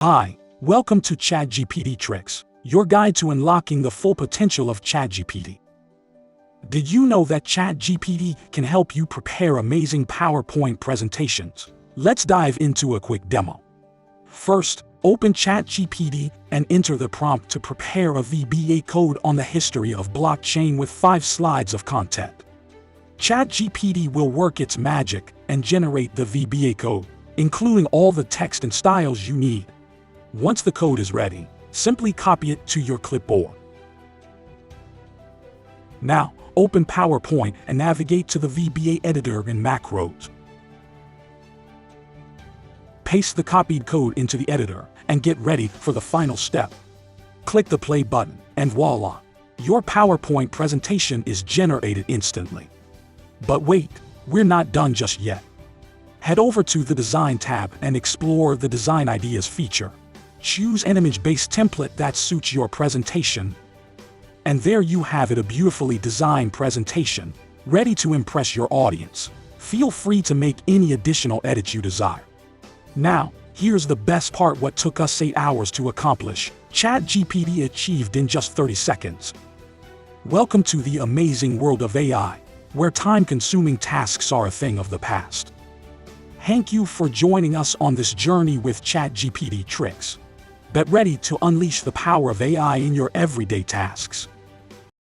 Hi, welcome to ChatGPT Tricks, your guide to unlocking the full potential of ChatGPT. Did you know that ChatGPT can help you prepare amazing PowerPoint presentations? Let's dive into a quick demo. First, open ChatGPT and enter the prompt to prepare a VBA code on the history of blockchain with 5 slides of content. ChatGPT will work its magic and generate the VBA code, including all the text and styles you need. Once the code is ready, simply copy it to your clipboard. Now, open PowerPoint and navigate to the VBA editor and macros. Paste the copied code into the editor and get ready for the final step. Click the play button and voila! Your PowerPoint presentation is generated instantly. But wait, we're not done just yet. Head over to the Design tab and explore the Design Ideas feature. Choose an image-based template that suits your presentation. And there you have it, a beautifully designed presentation, ready to impress your audience. Feel free to make any additional edits you desire. Now, here's the best part: what took us 8 hours to accomplish, ChatGPT achieved in just 30 seconds. Welcome to the amazing world of AI, where time-consuming tasks are a thing of the past. Thank you for joining us on this journey with ChatGPT Tricks. Get ready to unleash the power of AI in your everyday tasks.